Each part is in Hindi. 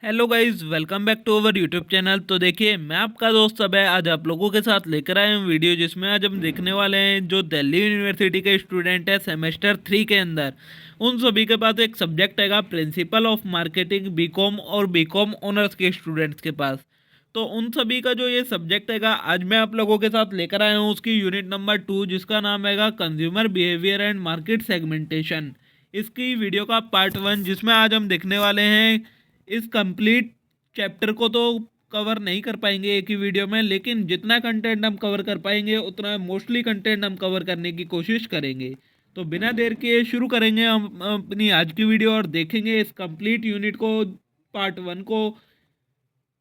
Hello guys, welcome back to our YouTube channel. तो देखिए, मैं आपका दोस्त अब है आज आप लोगों के साथ लेकर आए हूँ वीडियो, जिसमें आज हम देखने वाले हैं जो दिल्ली यूनिवर्सिटी के स्टूडेंट है सेमेस्टर 3 के अंदर, उन सभी के पास एक सब्जेक्ट हैगा प्रिंसिपल ऑफ मार्केटिंग बीकॉम और बीकॉम ऑनर्स के स्टूडेंट्स के पास। तो उन सभी का जो ये सब्जेक्ट हैगा आज मैं आप लोगों के साथ लेकर आया हूँ उसकी यूनिट नंबर 2, जिसका नाम हैगा consumer behaviour and market segmentation. इसकी वीडियो का पार्ट 1, जिसमें आज हम देखने वाले हैं इस कंप्लीट चैप्टर को तो कवर नहीं कर पाएंगे एक ही वीडियो में, लेकिन जितना कंटेंट हम कवर कर पाएंगे उतना मोस्टली कंटेंट हम कवर करने की कोशिश करेंगे। तो बिना देर के शुरू करेंगे हम अपनी आज की वीडियो और देखेंगे इस कंप्लीट यूनिट को, पार्ट 1 को।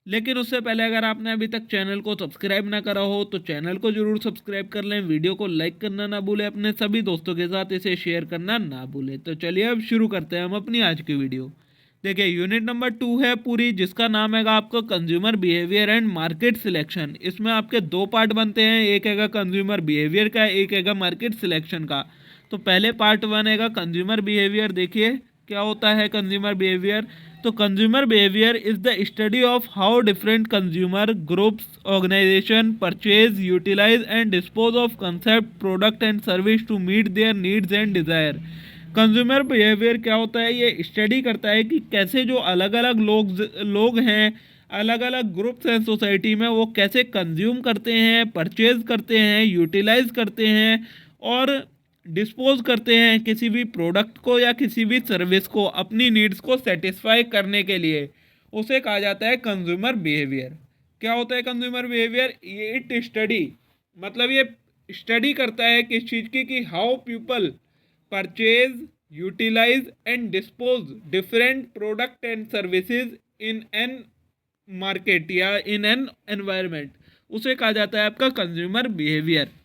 लेकिन उससे पहले अगर आपने अभी तक चैनल को सब्सक्राइब ना करा हो तो चैनल को जरूर सब्सक्राइब कर लें, वीडियो को लाइक करना ना भूलें, अपने सभी दोस्तों के साथ इसे शेयर करना ना भूलें। तो चलिए अब शुरू करते हैं हम अपनी आज की वीडियो। देखिए, यूनिट नंबर 2 है पूरी, जिसका नाम हैगा आपका consumer behaviour and market selection. इसमें आपके दो पार्ट बनते हैं, एक हैगा कंज्यूमर बिहेवियर का, एक हैगा मार्केट सिलेक्शन का। तो पहले पार्ट 1 हैगा कंज्यूमर बिहेवियर। देखिए क्या होता है कंज्यूमर बिहेवियर। तो consumer behaviour is the study of how different consumer groups organisation purchase utilise and dispose of concept product and service to meet their needs and desire. Consumer behaviour क्या होता है, ये स्टडी करता है कि कैसे जो अलग अलग लोग हैं, अलग अलग ग्रुप्स हैं सोसाइटी में, वो कैसे कंज्यूम करते हैं, परचेज करते हैं, यूटिलाइज करते हैं और डिस्पोज करते हैं किसी भी प्रोडक्ट को या किसी भी सर्विस को अपनी नीड्स को सेटिस्फाई करने के लिए। उसे कहा जाता है कंज्यूमर बिहेवियर। क्या होता है कंज्यूमर बिहेवियर? ये इट स्टडी, मतलब ये स्टडी करता है किस चीज़ की, कि how people purchase utilise and dispose different product and services in an market या इन एन एनवायरमेंट। उसे कहा जाता है आपका consumer behaviour.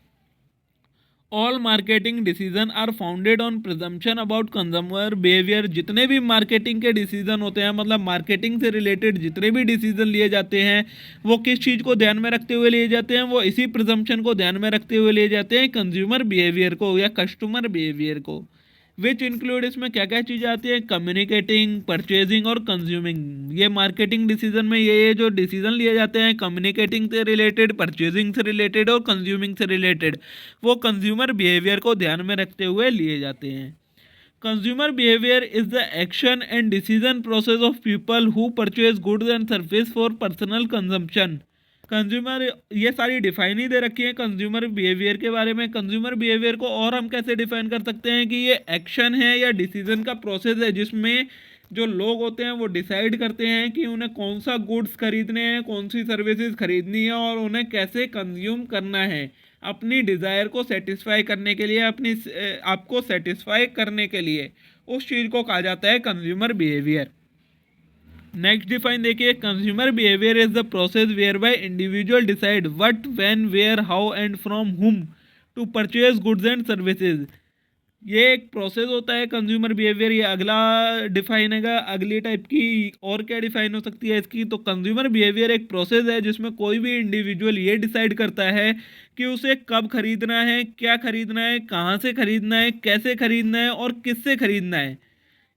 All marketing decision are founded on presumption about consumer behaviour. जितने भी मार्केटिंग के डिसीजन होते हैं, मतलब मार्केटिंग से रिलेटेड जितने भी डिसीजन लिए जाते हैं, वो किस चीज़ को ध्यान में रखते हुए लिए जाते हैं? वो इसी प्रिजम्पशन को ध्यान में रखते हुए लिए जाते हैं, कंज्यूमर बिहेवियर को या कस्टमर बिहेवियर को। विच इंक्लूड, इसमें क्या क्या चीज़ें आती हैं? कम्युनिकेटिंग, परचेजिंग और कंज्यूमिंग। ये मार्केटिंग डिसीजन में ये जो डिसीजन लिए जाते हैं कम्युनिकेटिंग से रिलेटेड, परचेजिंग से रिलेटेड और कंज्यूमिंग से रिलेटेड, वो कंज्यूमर बिहेवियर को ध्यान में रखते हुए लिए जाते हैं। Consumer behaviour is the action and decision process of people who purchase goods and service for personal consumption. Consumer, ये सारी डिफाइन ही दे रखी है कंज्यूमर बिहेवियर के बारे में। कंज्यूमर बिहेवियर को और हम कैसे डिफाइन कर सकते हैं कि ये एक्शन है या डिसीजन का प्रोसेस है, जिसमें जो लोग होते हैं वो डिसाइड करते हैं कि उन्हें कौन सा गुड्स खरीदने हैं, कौन सी सर्विसेज खरीदनी है और उन्हें कैसे कंज्यूम करना है अपनी डिज़ायर को सेटिस्फाई करने के लिए, अपनी आपको सेटिस्फाई करने के लिए। उस चीज़ को कहा जाता है कंज्यूमर बिहेवियर। नेक्स्ट डिफाइन देखिए, consumer behaviour is the process whereby individual decide what, when, where, how and from whom to purchase goods and services. ये एक प्रोसेस होता है कंज्यूमर बिहेवियर। ये अगला डिफाइन है, अगली टाइप की और क्या डिफाइन हो सकती है इसकी? तो कंज्यूमर बिहेवियर एक प्रोसेस है जिसमें कोई भी इंडिविजुअल ये डिसाइड करता है कि उसे कब खरीदना है, क्या खरीदना है, कहाँ से खरीदना है, कैसे खरीदना है और किससे खरीदना है।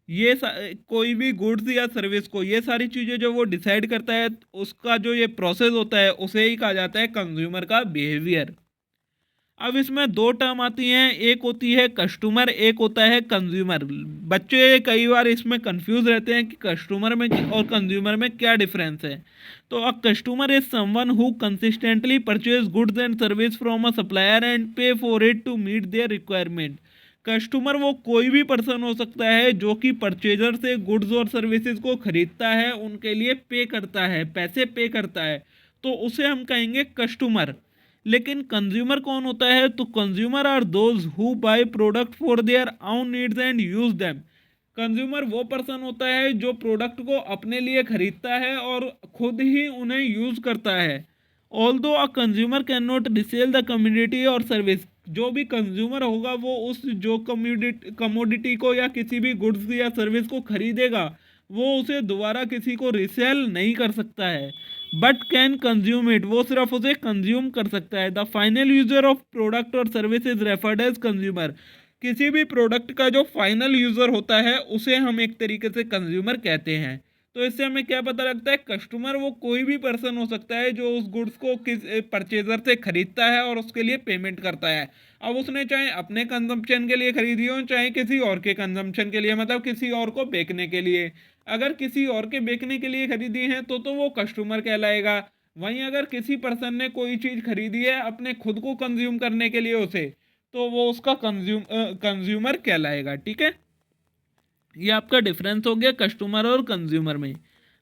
ये कोई भी गुड्स या सर्विस को, ये सारी चीज़ें जो वो डिसाइड करता है, उसका जो ये प्रोसेस होता है उसे ही कहा जाता है कंज्यूमर का बिहेवियर। अब इसमें दो टर्म आती हैं, एक होती है कस्टमर, एक होता है कंज्यूमर। बच्चे कई बार इसमें कंफ्यूज रहते हैं कि कस्टमर में और कंज्यूमर में क्या डिफरेंस है। तो a customer is someone who consistently purchase goods and service from a supplier and pay for it to meet their requirement. Customer वो कोई भी पर्सन हो सकता है जो कि परचेजर से गुड्स और सर्विसेज को खरीदता है, उनके लिए पे करता है, पैसे पे करता है, तो उसे हम कहेंगे कस्टमर। लेकिन कंज्यूमर कौन होता है? तो consumer are those who buy product for their own needs and use them. Consumer वो पर्सन होता है जो प्रोडक्ट को अपने लिए खरीदता है और खुद ही उन्हें यूज करता है। Although a consumer can not resale the community और सर्विस। जो भी कंज्यूमर होगा वो उस जो कमोडिटी को या किसी भी गुड्स या सर्विस को खरीदेगा, वो उसे दोबारा किसी को रिसेल नहीं कर सकता है, बट कैन कंज्यूम इट, वो सिर्फ उसे कंज्यूम कर सकता है। The final user of product or service is referred as consumer. किसी भी प्रोडक्ट का जो फाइनल यूजर होता है उसे हम एक तरीके से कंज्यूमर कहते हैं। तो इससे हमें क्या पता लगता है, कस्टमर वो कोई भी पर्सन हो सकता है जो उस गुड्स को किस परचेजर से खरीदता है और उसके लिए पेमेंट करता है। अब उसने चाहे अपने कंजम्पशन के लिए खरीदी हो, चाहे किसी और के कंजम्पशन के लिए, मतलब किसी और को बेचने के लिए। अगर किसी और के बेचने के लिए खरीदी है तो वो कस्टमर कहलाएगा। वहीं अगर किसी पर्सन ने कोई चीज़ खरीदी है अपने खुद को कंज्यूम करने के लिए उसे, तो वो उसका कंज्यूमर कहलाएगा। ठीक है, ये आपका डिफरेंस हो गया कस्टमर और कंज्यूमर में।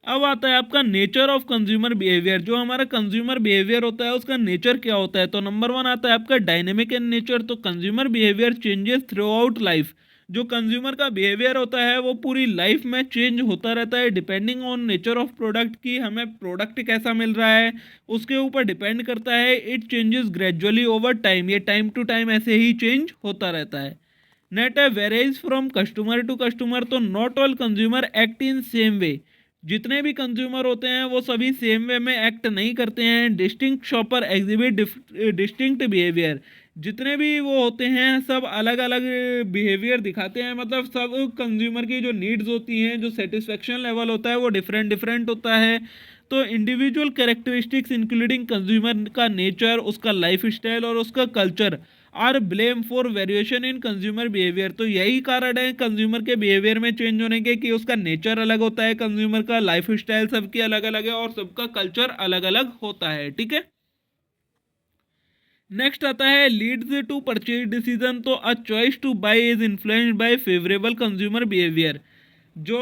अब आता है आपका नेचर ऑफ कंज्यूमर बिहेवियर। जो हमारा कंज्यूमर बिहेवियर होता है उसका नेचर क्या होता है, तो नंबर वन आता है आपका डायनेमिक इन नेचर। तो consumer behaviour changes through out life. जो कंज्यूमर का बिहेवियर होता है वो पूरी लाइफ में चेंज होता रहता है, depending on nature of product की हमें प्रोडक्ट कैसा मिल रहा है उसके ऊपर डिपेंड करता है। It changes gradually over time, ये टाइम टू टाइम ऐसे ही चेंज होता रहता है। Net varies from customer to customer. तो not all consumer act in same way. जितने भी कंज्यूमर होते हैं वो सभी सेम वे में एक्ट नहीं करते हैं। Distinct shopper exhibit distinct behaviour. जितने भी वो होते हैं सब अलग अलग बिहेवियर दिखाते हैं, मतलब सब कंज्यूमर की जो नीड्स होती हैं, जो सेटिस्फेक्शन लेवल होता है वो डिफरेंट डिफरेंट होता है। तो इंडिविजुअल कैरेक्टरिस्टिक्स इंक्लूडिंग कंज्यूमर का नेचर, उसका लाइफ स्टाइल और उसका culture are blame for variation in consumer behaviour. तो यही कारण है कंज्यूमर के बिहेवियर में चेंज होने के कि उसका नेचर अलग होता है, कंज्यूमर का लाइफ स्टाइल सबकी अलग अलग है और सबका कल्चर अलग अलग होता है। ठीक है, नेक्स्ट आता है लीड्स टू परचेज डिसीजन। तो a choice to buy is influenced by favourable consumer behaviour. जो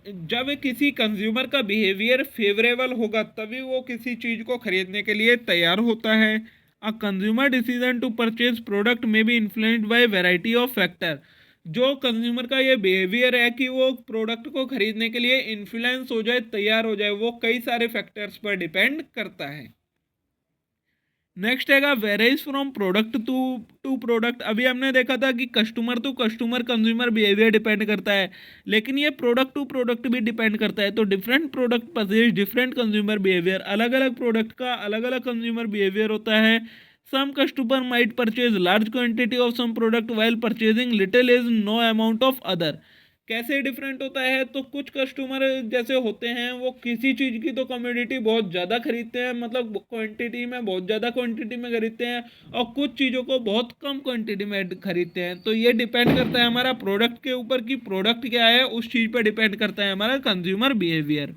जब किसी कंज्यूमर का बिहेवियर फेवरेबल होगा तभी वो किसी चीज़ को खरीदने के लिए तैयार होता है। A consumer decision to purchase product may be influenced by variety of factor. जो कंज्यूमर का ये बिहेवियर है कि वो प्रोडक्ट को खरीदने के लिए इन्फ्लुएंस हो जाए, तैयार हो जाए, वो कई सारे फैक्टर्स पर डिपेंड करता है। नेक्स्ट हैगा varies from product to product. अभी हमने देखा था कि customer to customer consumer behaviour depend करता है, लेकिन ये प्रोडक्ट टू प्रोडक्ट भी डिपेंड करता है। तो different product purchase different consumer behaviour. अलग अलग प्रोडक्ट का अलग अलग कंज्यूमर बिहेवियर होता है। Some customer might purchase large quantity of some product while purchasing little is no amount of other. कैसे डिफरेंट होता है, तो कुछ कस्टमर जैसे होते हैं वो किसी चीज़ की तो कमोडिटी बहुत ज़्यादा खरीदते हैं, मतलब क्वांटिटी में बहुत ज़्यादा क्वांटिटी में खरीदते हैं, और कुछ चीज़ों को बहुत कम क्वांटिटी में खरीदते हैं। तो ये डिपेंड करता है हमारा प्रोडक्ट के ऊपर कि प्रोडक्ट क्या है, उस चीज़ पर डिपेंड करता है हमारा कंज्यूमर बिहेवियर।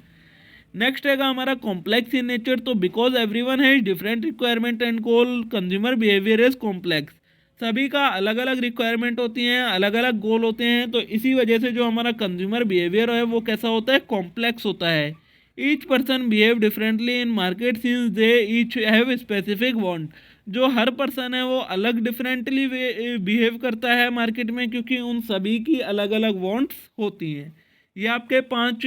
नेक्स्ट हैगा हमारा कॉम्प्लेक्स इन नेचर। तो because everyone has different requirement and goal consumer behaviour is complex. सभी का अलग अलग रिक्वायरमेंट होती हैं, अलग अलग गोल होते हैं, तो इसी वजह से जो हमारा कंज्यूमर बिहेवियर है वो कैसा होता है, कॉम्प्लेक्स होता है। Each person behave differently in market since they each have specific want. जो हर पर्सन है वो अलग डिफरेंटली बिहेव करता है मार्केट में, क्योंकि उन सभी की अलग अलग वांट्स होती हैं। ये आपके पांच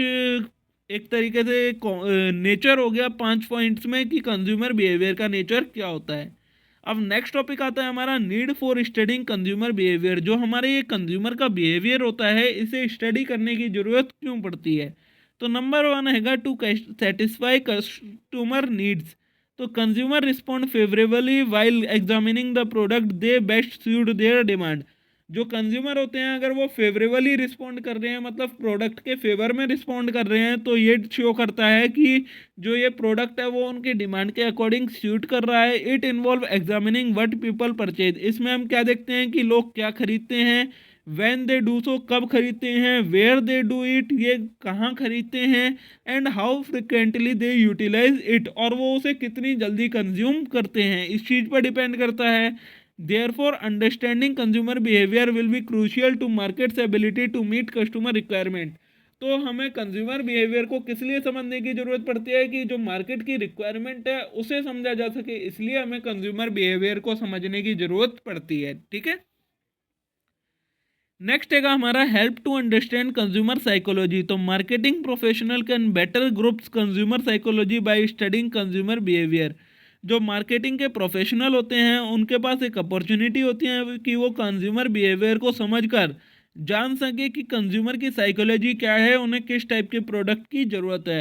एक तरीके से नेचर हो गया 5 पॉइंट्स में कि कंज्यूमर बिहेवियर का नेचर क्या होता है। अब नेक्स्ट टॉपिक आता है हमारा need for studying consumer behaviour. जो हमारे ये कंज्यूमर का बिहेवियर होता है इसे स्टडी करने की ज़रूरत क्यों पड़ती है। तो नंबर वन हैगा टू सेटिस्फाई कस्टमर नीड्स। तो consumer respond favourably while examining the product they best suit their demand. जो कंज्यूमर होते हैं अगर वो फेवरेबली रिस्पॉन्ड कर रहे हैं, मतलब प्रोडक्ट के फेवर में रिस्पॉन्ड कर रहे हैं, तो ये शो करता है कि जो ये प्रोडक्ट है वो उनकी डिमांड के अकॉर्डिंग सूट कर रहा है। It involve examining what people purchase. इसमें हम क्या देखते हैं कि लोग क्या खरीदते हैं, व्हेन दे डू सो कब खरीदते हैं, वेयर दे डू इट ये कहाँ खरीदते हैं, and how frequently they utilise it और वो उसे कितनी जल्दी कंज्यूम करते हैं, इस चीज़ पर डिपेंड करता है। Therefore, understanding consumer behavior will be crucial to market's ability to meet customer requirement। तो हमें कंज्यूमर बिहेवियर को किस लिए समझने की जरूरत पड़ती है कि जो मार्केट की रिक्वायरमेंट है उसे समझा जा सके, इसलिए हमें कंज्यूमर बिहेवियर को समझने की जरूरत पड़ती है। ठीक है, नेक्स्ट हैगा हमारा help to understand consumer psychology. तो marketing professional can better groups consumer psychology by studying consumer behaviour. जो मार्केटिंग के प्रोफेशनल होते हैं उनके पास एक अपॉर्चुनिटी होती है कि वो कंज्यूमर बिहेवियर को समझकर जान सके कि कंज्यूमर की साइकोलॉजी क्या है, उन्हें किस टाइप के प्रोडक्ट की ज़रूरत है।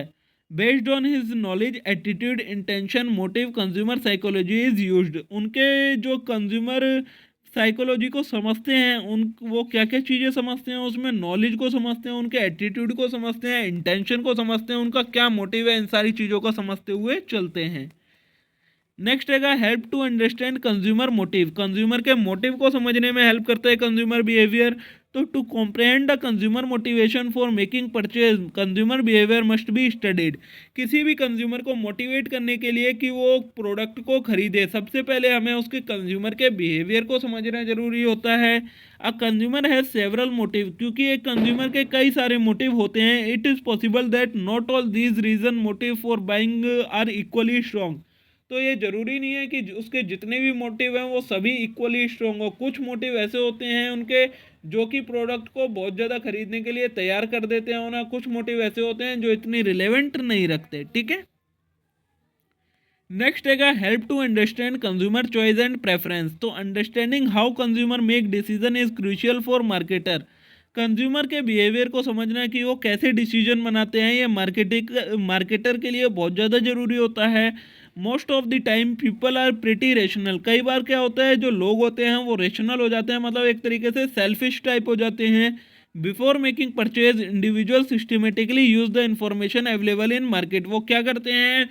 Based on his knowledge attitude intention motive consumer psychology is used. उनके जो कंज्यूमर साइकोलॉजी को समझते हैं, उन वो क्या क्या चीज़ें समझते हैं, उसमें नॉलेज को समझते हैं, उनके एटीट्यूड को समझते हैं, इंटेंशन को समझते हैं, उनका क्या मोटिव है, इन सारी चीज़ों को समझते हुए चलते हैं। नेक्स्ट रहेगा help to understand consumer motive. Consumer के मोटिव को समझने में हेल्प करता है कंज्यूमर बिहेवियर। तो to comprehend the consumer motivation for making purchase consumer behaviour must be studied. किसी भी कंज्यूमर को मोटिवेट करने के लिए कि वो प्रोडक्ट को खरीदे, सबसे पहले हमें उसके कंज्यूमर के बिहेवियर को समझना जरूरी होता है। A consumer has several motive, क्योंकि एक कंज्यूमर के कई सारे मोटिव होते हैं। It is possible that not all these reason motive for buying are equally strong. तो ये ज़रूरी नहीं है कि उसके जितने भी मोटिव हैं वो सभी इक्वली स्ट्रॉन्ग हो। कुछ मोटिव ऐसे होते हैं उनके जो कि प्रोडक्ट को बहुत ज़्यादा खरीदने के लिए तैयार कर देते हैं, और कुछ मोटिव ऐसे होते हैं जो इतनी रिलेवेंट नहीं रखते। ठीक है। नेक्स्ट है help to understand consumer choice and preference. तो understanding how consumer make decision is crucial for marketer. Consumer के बिहेवियर को समझना कि वो कैसे डिसीजन बनाते हैं, ये मार्केटर के लिए बहुत ज़्यादा ज़रूरी होता है। Most of the time people are pretty rational. कई बार क्या होता है, जो लोग होते हैं वो रेशनल हो जाते हैं, मतलब एक तरीके से सेल्फिश टाइप हो जाते हैं। Before making purchase individual systematically use the information available in market. वो क्या करते हैं,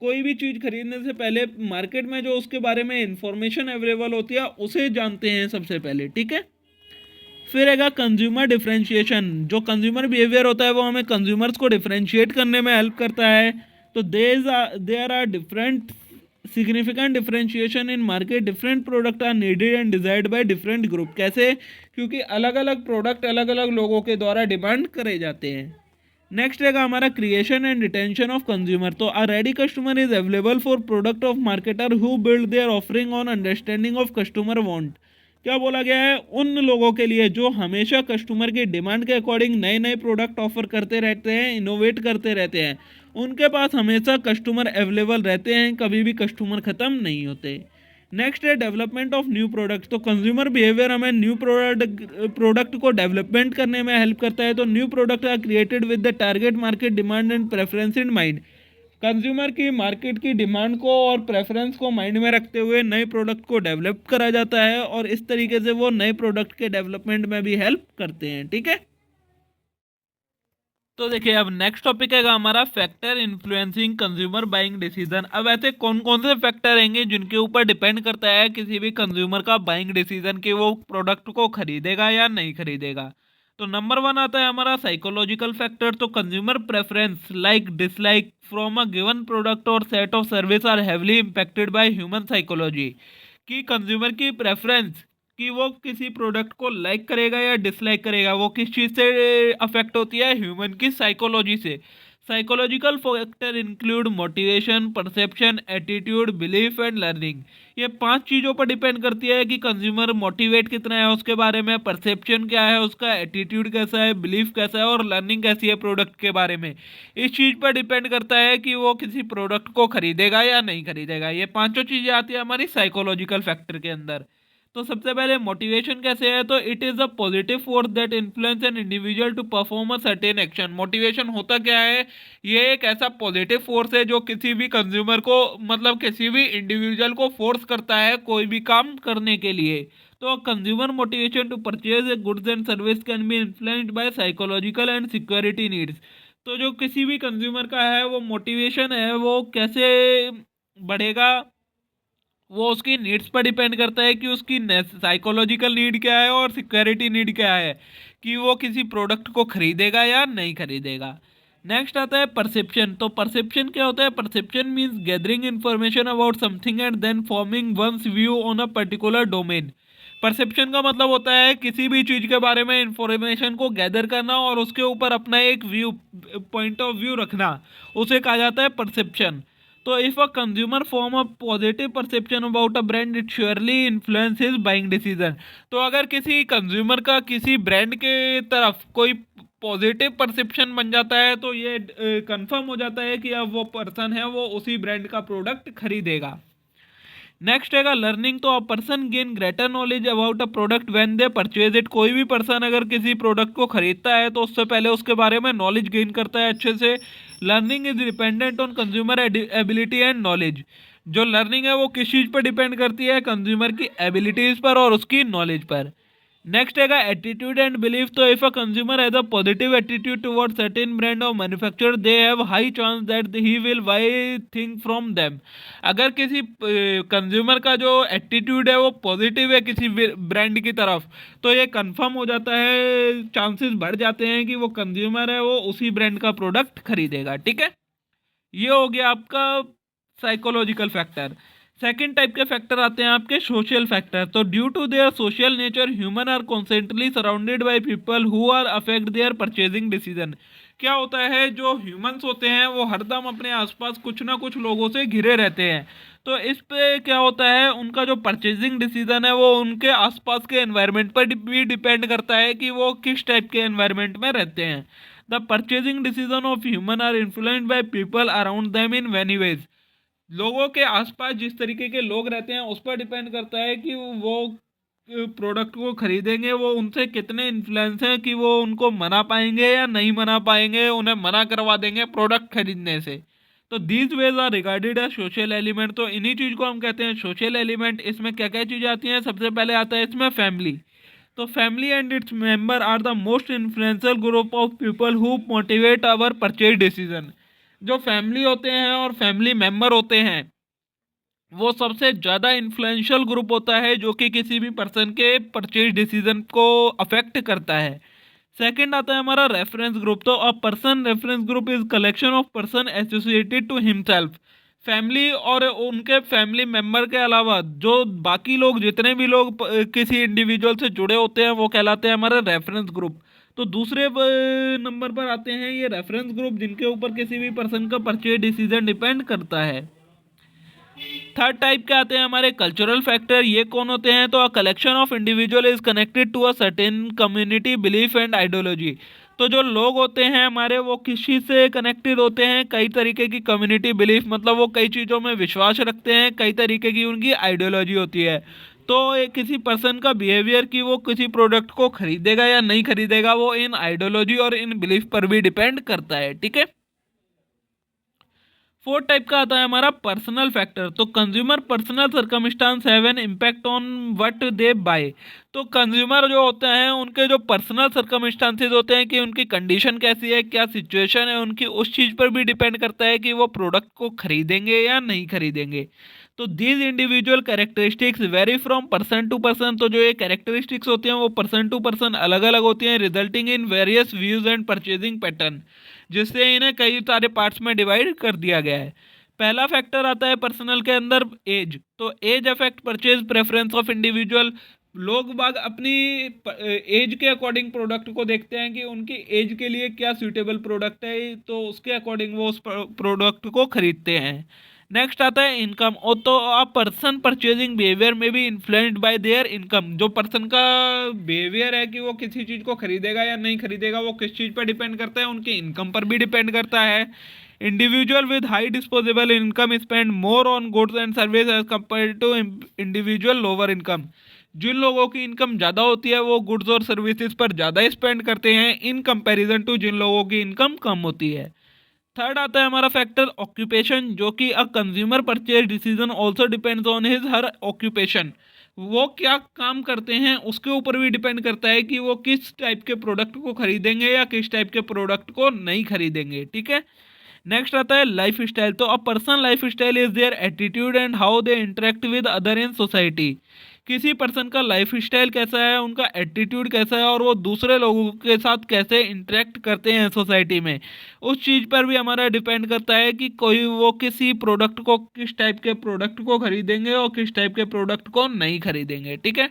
कोई भी चीज़ खरीदने से पहले मार्केट में जो उसके बारे में इंफॉर्मेशन अवेलेबल होती है उसे जानते हैं सबसे पहले। ठीक है। फिर रहेगा कंज्यूमर डिफरेंशिएशन। जो कंज्यूमर बिहेवियर होता है वो हमें कंज्यूमर्स को डिफरेंशिएट करने में हेल्प करता है। तो there are different significant differentiation in market. Different product are needed and desired by different group. कैसे, क्योंकि अलग अलग प्रोडक्ट अलग अलग लोगों के द्वारा डिमांड करे जाते हैं। नेक्स्ट रहेगा हमारा creation and retention of consumer. तो a ready customer is available for product of marketer who build their offering on understanding of customer want. क्या बोला गया है, उन लोगों के लिए जो हमेशा कस्टमर की डिमांड के अकॉर्डिंग नए नए प्रोडक्ट ऑफर करते रहते हैं, इनोवेट करते रहते हैं। उनके पास हमेशा कस्टमर अवेलेबल रहते हैं, कभी भी कस्टमर ख़त्म नहीं होते। नेक्स्ट है डेवलपमेंट ऑफ न्यू प्रोडक्ट। तो कंज्यूमर बिहेवियर हमें न्यू प्रोडक्ट को डेवलपमेंट करने में हेल्प करता है। तो new product are created with the target market demand and preference in mind. Consumer की मार्केट की डिमांड को और प्रेफरेंस को माइंड में रखते हुए नए प्रोडक्ट को डेवलप करा जाता है, और इस तरीके से वो नए प्रोडक्ट के डेवलपमेंट में भी हेल्प करते हैं। ठीक है। तो देखिए अब नेक्स्ट टॉपिक है हमारा factor influencing consumer buying decision. अब ऐसे कौन कौन से फैक्टर रहेंगे जिनके ऊपर डिपेंड करता है किसी भी कंज्यूमर का बाइंग डिसीजन कि वो प्रोडक्ट को खरीदेगा या नहीं खरीदेगा। तो नंबर वन आता है हमारा साइकोलॉजिकल फैक्टर। तो consumer preference like dislike from a given product or set of service are heavily impacted by human psychology. कि कंज्यूमर की प्रेफरेंस कि वो किसी प्रोडक्ट को लाइक करेगा या डिसलाइक करेगा, वो किस चीज़ से अफेक्ट होती है, ह्यूमन की साइकोलॉजी से। Psychological factor include motivation, perception, attitude, belief and learning. ये 5 चीज़ों पर डिपेंड करती है कि कंज्यूमर मोटिवेट कितना है उसके बारे में, परसेप्शन क्या है उसका, एटीट्यूड कैसा है, बिलीफ कैसा है, और लर्निंग कैसी है प्रोडक्ट के बारे में। इस चीज़ पर डिपेंड करता है कि वो किसी प्रोडक्ट को खरीदेगा या नहीं खरीदेगा। ये पाँचों चीज़ें आती है हमारी साइकोलॉजिकल फैक्टर के अंदर। तो सबसे पहले मोटिवेशन कैसे है, तो it is a positive force that influence an individual to perform a certain action. Motivation होता क्या है, ये एक ऐसा पॉजिटिव फोर्स है जो किसी भी कंज्यूमर को, मतलब किसी भी इंडिविजुअल को फोर्स करता है कोई भी काम करने के लिए। तो consumer motivation to purchase a goods and service can be influenced by psychological and security needs. तो जो किसी भी कंज्यूमर का है वो मोटिवेशन है वो कैसे बढ़ेगा, वो उसकी नीड्स पर डिपेंड करता है कि उसकी साइकोलॉजिकल नीड क्या है और सिक्योरिटी नीड क्या है, कि वो किसी प्रोडक्ट को खरीदेगा या नहीं खरीदेगा। नेक्स्ट आता है परसेप्शन। तो परसेप्शन क्या होता है, perception means gathering information about something and then forming one's view on a particular domain. Perception का मतलब होता है किसी भी चीज़ के बारे में इंफॉर्मेशन को गैदर करना और उसके ऊपर अपना एक व्यू, पॉइंट ऑफ व्यू रखना, उसे कहा जाता है परसेप्शन। तो if a consumer form a positive perception about a brand it surely influence his buying decision. तो अगर किसी कंज्यूमर का किसी ब्रांड के तरफ कोई पॉजिटिव परसेप्शन बन जाता है तो ये कंफर्म हो जाता है कि अब वो पर्सन है वो उसी ब्रांड का प्रोडक्ट खरीदेगा। नेक्स्ट है लर्निंग। तो a person gain greater knowledge about a product when they purchase it. कोई भी पर्सन अगर किसी प्रोडक्ट को खरीदता है तो उससे पहले उसके बारे में नॉलेज गेन करता है अच्छे से। Learning is dependent on consumer ability and knowledge. जो लर्निंग है वो किस चीज़ पर डिपेंड करती है, कंज्यूमर की एबिलिटीज़ पर और उसकी नॉलेज पर। नेक्स्ट है एटीट्यूड एंड बिलीफ। तो if a consumer has a positive attitude toward certain brand or manufacturer, they have high chance that he will buy thing from them. अगर किसी कंज्यूमर का जो एटीट्यूड है वो पॉजिटिव है किसी ब्रांड की तरफ, तो ये कंफर्म हो जाता है, चांसेस बढ़ जाते हैं कि वो कंज्यूमर है वो उसी ब्रांड का प्रोडक्ट खरीदेगा। ठीक है, ये हो गया आपका साइकोलॉजिकल फैक्टर। सेकेंड टाइप के फैक्टर आते हैं आपके सोशल फैक्टर। तो due to their social nature human are constantly surrounded by people who are affect their purchasing decision. क्या होता है, जो ह्यूमंस होते हैं वो हरदम अपने आसपास कुछ ना कुछ लोगों से घिरे रहते हैं। तो इस पे क्या होता है, उनका जो परचेजिंग डिसीजन है वो उनके आसपास के एनवायरनमेंट पर भी डिपेंड करता है कि वो किस टाइप के एनवायरनमेंट में रहते हैं। The purchasing decision of human are influenced by people around them in many ways. लोगों के आसपास जिस तरीके के लोग रहते हैं उस पर डिपेंड करता है कि वो प्रोडक्ट को खरीदेंगे, वो उनसे कितने इन्फ्लुएंस हैं कि वो उनको मना पाएंगे या नहीं मना पाएंगे, उन्हें मना करवा देंगे प्रोडक्ट खरीदने से। तो these ways are regarded as social element. तो इन्हीं चीज़ को हम कहते हैं सोशल एलिमेंट। इसमें क्या क्या चीज़ें आती हैं, सबसे पहले आता है इसमें फैमिली। तो family and its member are the most influential group of people who motivate our purchase decision. जो फैमिली होते हैं और फैमिली मेंबर होते हैं वो सबसे ज़्यादा इन्फ्लुएंशियल ग्रुप होता है जो कि किसी भी पर्सन के परचेज डिसीजन को अफेक्ट करता है। सेकंड आता है हमारा रेफरेंस ग्रुप। तो a person reference group is collection of person associated to himself. Family और उनके फैमिली मेंबर के अलावा जो बाकी लोग, जितने भी लोग किसी इंडिविजुअल से जुड़े होते हैं वो कहलाते हैं हमारा रेफरेंस ग्रुप। तो दूसरे नंबर पर आते हैं ये रेफरेंस ग्रुप जिनके ऊपर किसी भी पर्सन का परचेज डिसीजन डिपेंड करता है। थर्ड टाइप के आते हैं हमारे कल्चरल फैक्टर। ये कौन होते हैं, तो a collection of individual is connected to a certain community belief and ideology. तो जो लोग होते हैं हमारे वो किस चीज़ से कनेक्टेड होते हैं, कई तरीके की कम्युनिटी बिलीफ, मतलब वो कई चीज़ों में विश्वास रखते हैं, कई तरीके की उनकी आइडियोलॉजी होती है। तो एक किसी पर्सन का बिहेवियर कि वो किसी प्रोडक्ट को खरीदेगा या नहीं खरीदेगा वो इन आइडियोलॉजी और इन बिलीफ पर भी डिपेंड करता है। ठीक है, फोर्थ टाइप का आता है हमारा पर्सनल फैक्टर। तो consumer personal circumstances have an impact on what they buy. तो कंज्यूमर जो होते हैं उनके जो पर्सनल सर्कमस्टांसेस होते हैं कि उनकी कंडीशन कैसी है, क्या सिचुएशन है उनकी, उस चीज़ पर भी डिपेंड करता है कि वो प्रोडक्ट को खरीदेंगे या नहीं खरीदेंगे। तो these individual characteristics vary from person to person. तो जो ये कैरेक्टरिस्टिक्स होती हैं वो पर्सन टू पर्सन अलग अलग होती हैं, resulting in various views and purchasing pattern, जिससे इन्हें कई सारे पार्ट्स में डिवाइड कर दिया गया है। पहला फैक्टर आता है पर्सनल के अंदर एज। तो age affect purchase preference of individual. लोग बाग अपनी एज के अकॉर्डिंग प्रोडक्ट को देखते हैं कि उनकी एज के लिए क्या सूटेबल प्रोडक्ट है, तो उसके अकॉर्डिंग वो उस प्रोडक्ट को खरीदते हैं। नेक्स्ट आता है इनकम। और तो अ पर्सन परचेजिंग बिहेवियर में भी इन्फ्लुएंस्ड बाय देयर इनकम। जो पर्सन का बिहेवियर है कि वो किसी चीज़ को खरीदेगा या नहीं खरीदेगा वो किस चीज़ पर डिपेंड करता है, उनकी इनकम पर भी डिपेंड करता है। Individual with high disposable income spend more on goods and service as compare to individual lower income. जिन लोगों की इनकम ज़्यादा होती है वो गुड्स और सर्विसेज पर ज़्यादा स्पेंड करते हैं इन कंपैरिजन टू जिन लोगों की इनकम कम होती है। थर्ड आता है हमारा फैक्टर ऑक्यूपेशन, जो कि a consumer purchase decision also depends on his her occupation. वो क्या काम करते हैं उसके ऊपर भी डिपेंड करता है कि वो किस टाइप के प्रोडक्ट को खरीदेंगे या किस टाइप के प्रोडक्ट को नहीं खरीदेंगे। ठीक है, नेक्स्ट आता है लाइफ स्टाइल। तो a person life style is their attitude and how they interact with other in society. किसी पर्सन का लाइफ स्टाइल कैसा है, उनका एटीट्यूड कैसा है और वो दूसरे लोगों के साथ कैसे इंटरेक्ट करते हैं सोसाइटी में, उस चीज़ पर भी हमारा डिपेंड करता है कि कोई वो किसी प्रोडक्ट को, किस टाइप के प्रोडक्ट को खरीदेंगे और किस टाइप के प्रोडक्ट को नहीं खरीदेंगे। ठीक है,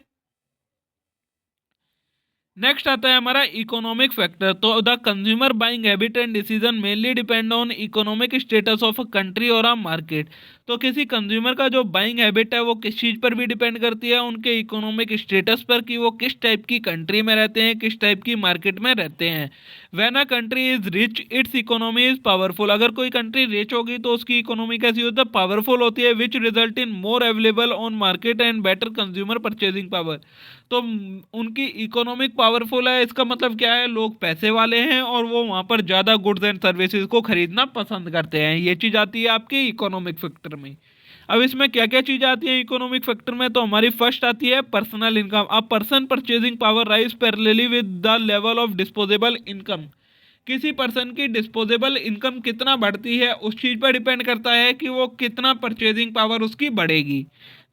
नेक्स्ट आता है हमारा इकोनॉमिक फैक्टर। तो the consumer buying habit and decision mainly depend on economic status of a country और अ मार्केट। तो किसी कंज्यूमर का जो बाइंग हैबिट है वो किस चीज़ पर भी डिपेंड करती है, उनके इकोनॉमिक स्टेटस पर कि वो किस टाइप की कंट्री में रहते हैं, किस टाइप की मार्केट में रहते हैं। When a country is rich it's economy is powerful. अगर कोई कंट्री रिच होगी तो उसकी इकोनॉमी कैसी होती है, पावरफुल होती है, which result in more available on market and better consumer purchasing power. तो उनकी इकोनॉमिक पावरफुल है, इसका मतलब क्या है, लोग पैसे वाले हैं और वो वहाँ पर ज़्यादा गुड्स एंड सर्विसेज को खरीदना पसंद करते हैं। ये चीज़ आती है आपकी इकोनॉमिक फैक्टर में। अब इसमें क्या क्या चीज़ें आती हैं इकोनॉमिक फैक्टर में, तो हमारी फर्स्ट आती है पर्सनल इनकम। अब person purchasing power rise parallelly with the level of disposable income. किसी पर्सन की डिस्पोजेबल इनकम कितना बढ़ती है उस चीज़ पर डिपेंड करता है कि वो कितना परचेजिंग पावर उसकी बढ़ेगी।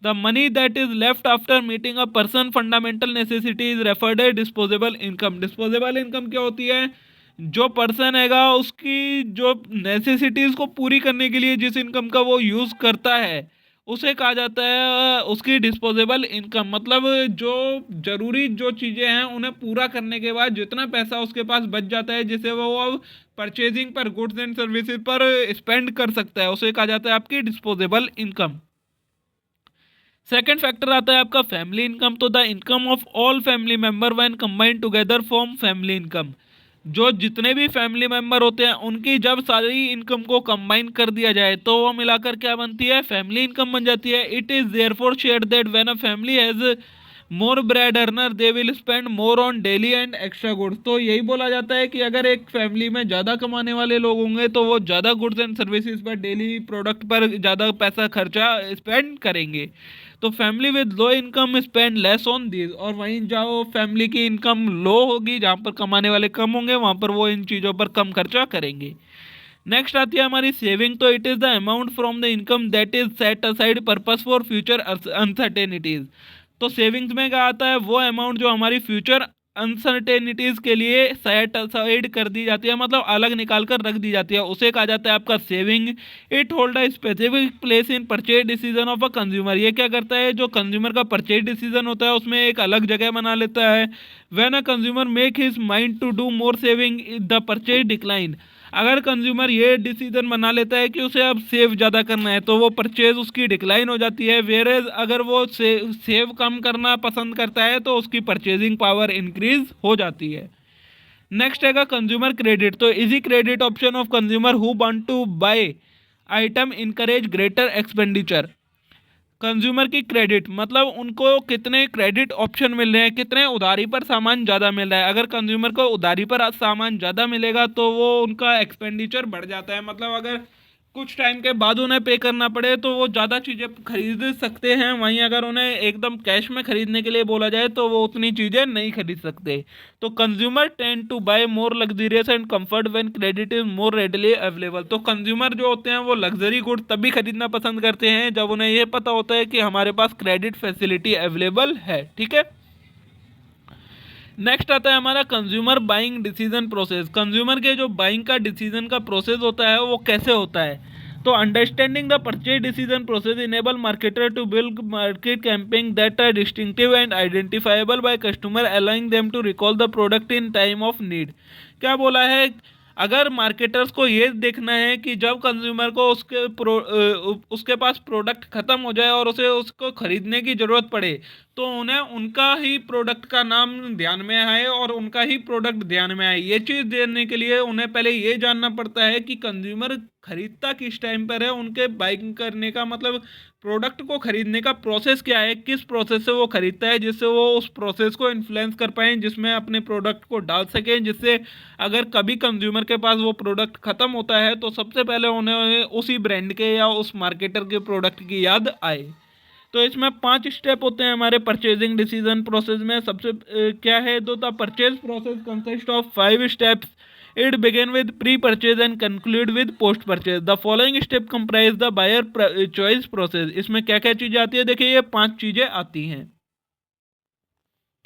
The money that is left after meeting a person fundamental necessity is referred A disposable income. Disposable income क्या होती है? जो पर्सन हैगा उसकी जो नेसेसिटीज़ को पूरी करने के लिए जिस इनकम का वो यूज़ करता है उसे कहा जाता है उसकी डिस्पोजेबल इनकम। मतलब जो ज़रूरी जो चीज़ें हैं उन्हें पूरा करने के बाद जितना पैसा उसके पास बच जाता है जिसे वो अब परचेजिंग पर, गुड्स एंड सर्विसेज पर स्पेंड कर सकता है, उसे कहा जाता है आपकी डिस्पोजेबल इनकम। सेकेंड फैक्टर आता है आपका फैमिली इनकम। तो the income of all family member when combined together form family income. जो जितने भी फैमिली मेंबर होते हैं उनकी जब सारी इनकम को कंबाइन कर दिया जाए तो वो मिलाकर क्या बनती है? फैमिली इनकम बन जाती है। It is therefore shared that when a family has more bread earner they will spend more on daily and extra goods. तो यही बोला जाता है कि अगर एक फैमिली में ज़्यादा कमाने वाले लोग होंगे तो वो ज़्यादा गुड्स एंड सर्विसेज पर, डेली प्रोडक्ट पर ज़्यादा पैसा खर्चा स्पेंड करेंगे। तो family with low income spend less on these. और वहीं जाओ फैमिली की इनकम लो होगी, जहाँ पर कमाने वाले कम होंगे, वहाँ पर वो इन चीज़ों पर कम खर्चा करेंगे। नेक्स्ट आती है हमारी सेविंग। तो it is the amount from the income that is set aside purpose for future uncertainties. तो सेविंग्स में क्या आता है? वो अमाउंट जो हमारी फ्यूचर अनसर्टेनिटीज़ के लिए सेट असाइड कर दी जाती है, मतलब अलग निकाल कर रख दी जाती है, उसे कहा जाता है आपका saving. It hold a specific place in purchase decision of a consumer. ये क्या करता है? जो कंज्यूमर का परचेज डिसीजन होता है उसमें एक अलग जगह बना लेता है। When a consumer make his mind to do more saving the purchase decline. अगर कंज्यूमर ये डिसीजन बना लेता है कि उसे अब सेव ज़्यादा करना है तो वो परचेज उसकी डिक्लाइन हो जाती है। वेरेज अगर वो सेव कम करना पसंद करता है तो उसकी परचेजिंग पावर इंक्रीज हो जाती है। नेक्स्ट हैगा कंज्यूमर क्रेडिट। तो easy credit option of consumer who want to buy item encourage greater expenditure. Consumer की क्रेडिट मतलब उनको कितने क्रेडिट ऑप्शन मिल रहे हैं, कितने उधारी पर सामान ज़्यादा मिल रहा है। अगर कंज्यूमर को उधारी पर सामान ज़्यादा मिलेगा तो वो उनका एक्सपेंडिचर बढ़ जाता है। मतलब अगर कुछ टाइम के बाद उन्हें पे करना पड़े तो वो ज़्यादा चीज़ें खरीद सकते हैं, वहीं अगर उन्हें एकदम कैश में खरीदने के लिए बोला जाए तो वो उतनी चीज़ें नहीं खरीद सकते। तो consumer tend to buy more luxurious and comfort when credit is more readily available. तो कंज्यूमर जो होते हैं वो लग्जरी गुड तभी खरीदना पसंद करते हैं जब उन्हें ये पता होता है कि हमारे पास क्रेडिट फैसिलिटी अवेलेबल है। ठीक है। नेक्स्ट आता है हमारा consumer buying decision process. Consumer के जो बाइंग का डिसीजन का प्रोसेस होता है वो कैसे होता है? तो understanding the purchase decision process enable marketer to build market campaign that are distinctive and identifiable by customer allowing them to recall the product in time of need. क्या बोला है? अगर मार्केटर्स को ये देखना है कि जब कंज्यूमर को उसके पास प्रोडक्ट ख़त्म हो जाए और उसे उसको ख़रीदने की ज़रूरत पड़े तो उन्हें उनका ही प्रोडक्ट का नाम ध्यान में आए और उनका ही प्रोडक्ट ध्यान में आए। ये चीज़ देने के लिए उन्हें पहले ये जानना पड़ता है कि कंज्यूमर खरीदता किस टाइम पर है, उनके बाइंग करने का मतलब प्रोडक्ट को खरीदने का प्रोसेस क्या है, किस प्रोसेस से वो खरीदता है, जिससे वो उस प्रोसेस को इन्फ्लुएंस कर पाएँ, जिसमें अपने प्रोडक्ट को डाल सकें, जिससे अगर कभी कंज्यूमर के पास वो प्रोडक्ट ख़त्म होता है तो सबसे पहले उन्हें उसी ब्रांड के या उस मार्केटर के प्रोडक्ट की याद आए। तो इसमें 5 स्टेप होते हैं हमारे परचेजिंग डिसीजन प्रोसेस में। सबसे क्या है? तो the purchase process consist of 5 steps. It begin with pre purchase and conclude with post purchase. The following step comprise the buyer choice process. इसमें क्या क्या चीज़ें आती है? देखिए ये 5 चीज़ें आती हैं।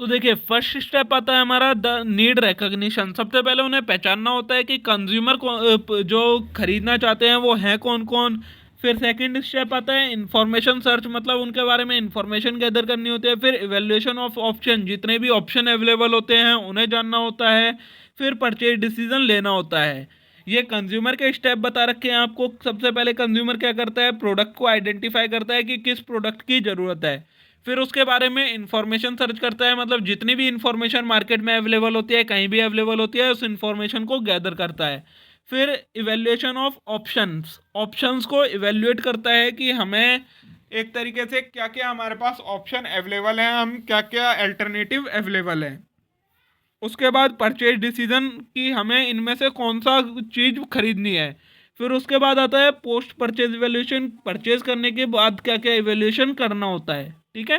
तो देखिए फर्स्ट स्टेप आता है हमारा द नीड रिकॉग्निशन। सबसे पहले उन्हें पहचानना होता है कि कंज्यूमर को जो खरीदना चाहते हैं वो हैं कौन कौन। फिर सेकंड स्टेप आता है इंफॉर्मेशन सर्च, मतलब उनके बारे में इंफॉर्मेशन गैदर करनी होती है। फिर इवेल्युएशन ऑफ ऑप्शन, जितने भी ऑप्शन अवेलेबल होते हैं उन्हें जानना होता है। फिर परचेज डिसीजन लेना होता है। ये कंज्यूमर के स्टेप बता रखे हैं आपको। सबसे पहले कंज्यूमर क्या करता है? प्रोडक्ट को आइडेंटिफाई करता है कि किस प्रोडक्ट की ज़रूरत है। फिर उसके बारे में इंफॉर्मेशन सर्च करता है, मतलब जितनी भी इंफॉर्मेशन मार्केट में अवेलेबल होती है, कहीं भी अवेलेबल होती है, उस इंफॉर्मेशन को गैदर करता है। फिर इवेल्युएशन ऑफ ऑप्शंस, ऑप्शंस को इवेल्युएट करता है कि हमें एक तरीके से क्या क्या हमारे पास ऑप्शन अवेलेबल हैं, हम क्या क्या अल्टरनेटिव अवेलेबल है। उसके बाद परचेज डिसीजन कि हमें इनमें से कौन सा चीज़ खरीदनी है। फिर उसके बाद आता है पोस्ट परचेज इवैल्यूएशन, परचेज करने के बाद क्या क्या इवैल्यूएशन करना होता है, ठीक है।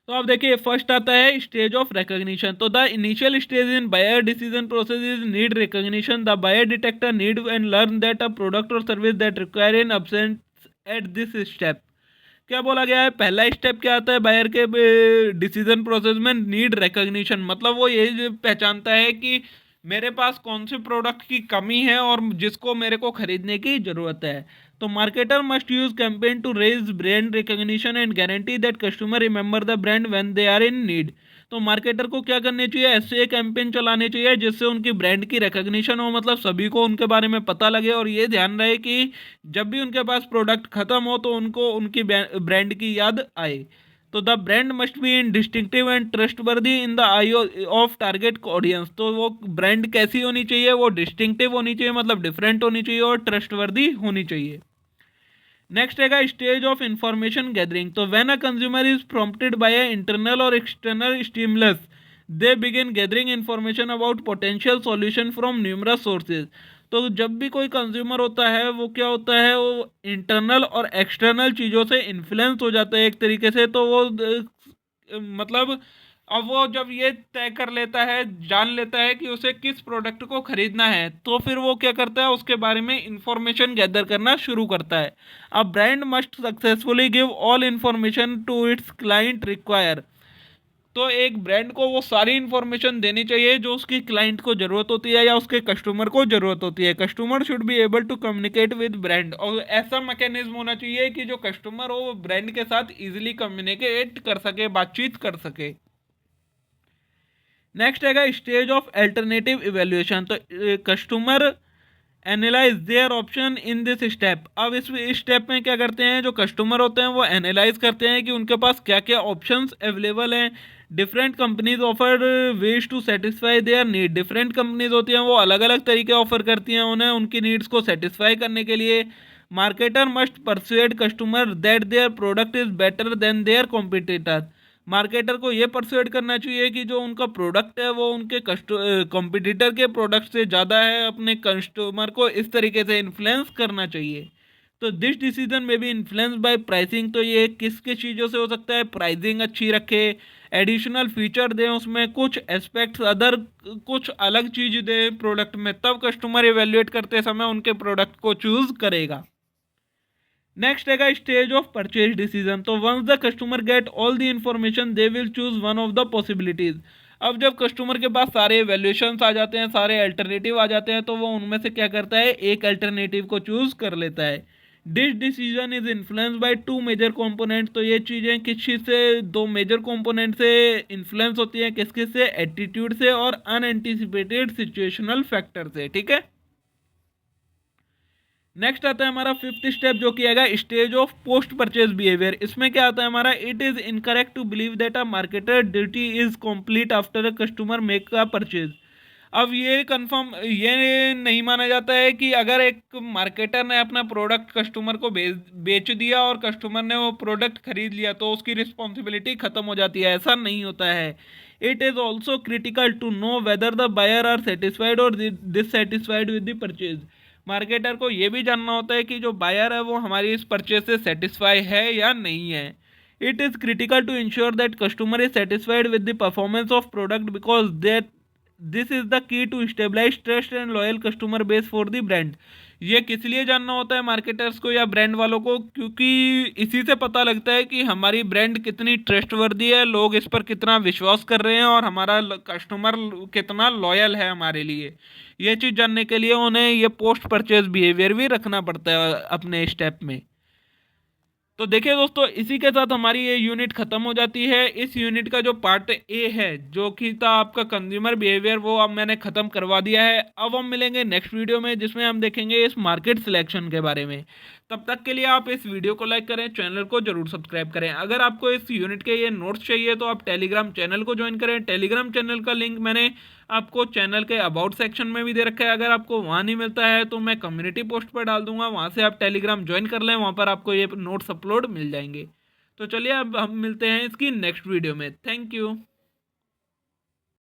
तो आप देखिए फर्स्ट आता है स्टेज ऑफ रिकॉग्निशन। तो the initial stage in buyer decision process is need recognition. The buyer detector need and learn that a product or service that require in absent at this step. क्या बोला गया है, पहला स्टेप क्या आता है बायर के डिसीजन प्रोसेस में, नीड रिकॉग्निशन। मतलब वो ये पहचानता है कि मेरे पास कौन से प्रोडक्ट की कमी है और जिसको मेरे को खरीदने की ज़रूरत है। तो marketer must use campaign to raise brand recognition and guarantee that customer remember the brand when they are in need. तो मार्केटर को क्या करने चाहिए, ऐसे कैंपेन चलाने चाहिए जिससे उनकी ब्रांड की रिकॉग्निशन हो, मतलब सभी को उनके बारे में पता लगे और ये ध्यान रहे कि जब भी उनके पास प्रोडक्ट खत्म हो तो उनको उनकी ब्रांड की याद आए। तो the brand must be in distinctive and trustworthy in the I of target audience. तो वो ब्रांड कैसी होनी चाहिए, वो डिस्टिंक्टिव होनी चाहिए, मतलब डिफरेंट होनी चाहिए और ट्रस्टवर्दी होनी चाहिए। नेक्स्ट है स्टेज ऑफ इंफॉर्मेशन गैदरिंग। तो when a consumer is prompted by a internal or external stimulus they begin gathering information about potential solution from numerous sources. तो जब भी कोई कंज्यूमर होता है वो क्या होता है, वो इंटरनल और एक्सटर्नल चीज़ों से इन्फ्लुएंस हो जाता है एक तरीके से। तो वो मतलब अब वो जब ये तय कर लेता है, जान लेता है कि उसे किस प्रोडक्ट को खरीदना है, तो फिर वो क्या करता है, उसके बारे में इंफॉर्मेशन गैदर करना शुरू करता है। अब brand must successfully give all information to its client require. तो एक ब्रांड को वो सारी इंफॉर्मेशन देनी चाहिए जो उसकी क्लाइंट को ज़रूरत होती है या उसके कस्टमर को ज़रूरत होती है। Customer should be able to communicate with brand, और ऐसा मैकेनिज्म होना चाहिए कि जो कस्टमर हो वो ब्रांड के साथ इजीली कम्युनिकेट कर सके, बातचीत कर सके। नेक्स्ट है स्टेज ऑफ अल्टरनेटिव इवेल्युएशन। तो customer analyse their option in this step. अब इस स्टेप में क्या करते हैं, जो कस्टमर होते हैं वो एनालाइज करते हैं कि उनके पास क्या क्या ऑप्शंस अवेलेबल हैं। Different companies offer ways to satisfy their need. Different companies होती हैं वो अलग अलग तरीके ऑफर करती हैं उन्हें उनकी नीड्स को सेटिस्फाई करने के लिए। Marketer must persuade customer that their product is better than their competitor. Marketer को ये परसुएड करना चाहिए कि जो उनका प्रोडक्ट है वो उनके कॉम्पिटिटर के प्रोडक्ट से ज़्यादा है। अपने कस्टमर को इस तरीके से इन्फ्लुएंस करना चाहिए। तो दिस डिसीजन में भी इन्फ्लुएंस बाय प्राइसिंग। तो ये किस किस चीज़ों से हो सकता है, प्राइसिंग अच्छी रखे, एडिशनल फीचर दें उसमें, कुछ एस्पेक्ट्स अदर, कुछ अलग चीज़ दें प्रोडक्ट में, तब कस्टमर इवेल्युएट करते समय उनके प्रोडक्ट को चूज़ करेगा। नेक्स्ट है स्टेज ऑफ परचेज डिसीजन। तो once the customer get all the information they will choose one of the possibilities. अब जब कस्टमर के पास सारे वैल्यूएशंस आ जाते हैं, सारे अल्टरनेटिव आ जाते हैं, तो वो उनमें से क्या करता है, एक अल्टरनेटिव को चूज कर लेता है। This decision is influence by two major component. तो ये चीज़ें किस चीज़ से, दो मेजर कंपोनेंट से इन्फ्लुएंस होती हैं, किस किस से, एटीट्यूड से और अनएंटिसिपेटेड सिचुएशनल फैक्टर से, ठीक है। नेक्स्ट आता है हमारा फिफ्थ स्टेप जो कि आएगा stage of post purchase behaviour. इसमें क्या आता है हमारा, it is incorrect to believe that a marketer duty is complete after a customer make a purchase. अब ये कंफर्म, ये नहीं माना जाता है कि अगर एक मार्केटर ने अपना प्रोडक्ट कस्टमर को बेच दिया और कस्टमर ने वो प्रोडक्ट खरीद लिया तो उसकी रिस्पॉन्सिबिलिटी खत्म हो जाती है। ऐसा नहीं होता है। It is also critical to know whether the buyer are satisfied or dissatisfied with the purchase. Marketer को ये भी जानना होता है कि जो बायर है वो हमारी इस परचेज से सेटिस्फाई है या नहीं है। It is critical to ensure that customer is satisfied with the performance of product because that this is the key to stabilise trust and loyal customer base for the brand. ये किस लिए जानना होता है मार्केटर्स को या ब्रांड वालों को, क्योंकि इसी से पता लगता है कि हमारी ब्रांड कितनी ट्रस्टवर्दी है, लोग इस पर कितना विश्वास कर रहे हैं और हमारा कस्टमर कितना लॉयल है हमारे लिए। ये चीज़ जानने के लिए उन्हें ये पोस्ट परचेज बिहेवियर भी रखना पड़ता है अपने स्टेप में। तो देखिए दोस्तों, इसी के साथ हमारी ये यूनिट ख़त्म हो जाती है। इस यूनिट का जो पार्ट ए है जो कि था आपका कंज्यूमर बिहेवियर, वो अब मैंने ख़त्म करवा दिया है। अब हम मिलेंगे नेक्स्ट वीडियो में जिसमें हम देखेंगे इस मार्केट सिलेक्शन के बारे में। तब तक के लिए आप इस वीडियो को लाइक करें, चैनल को जरूर सब्सक्राइब करें। अगर आपको इस यूनिट के ये नोट्स चाहिए तो आप टेलीग्राम चैनल को ज्वाइन करें। टेलीग्राम चैनल का लिंक मैंने आपको चैनल के अबाउट सेक्शन में भी दे रखा है। अगर आपको वहाँ नहीं मिलता है तो मैं कम्युनिटी पोस्ट पर डाल दूंगा, वहाँ से आप टेलीग्राम ज्वाइन कर लें, वहाँ पर आपको ये नोट्स अपलोड मिल जाएंगे। तो चलिए अब हम मिलते हैं इसकी नेक्स्ट वीडियो में। Thank you.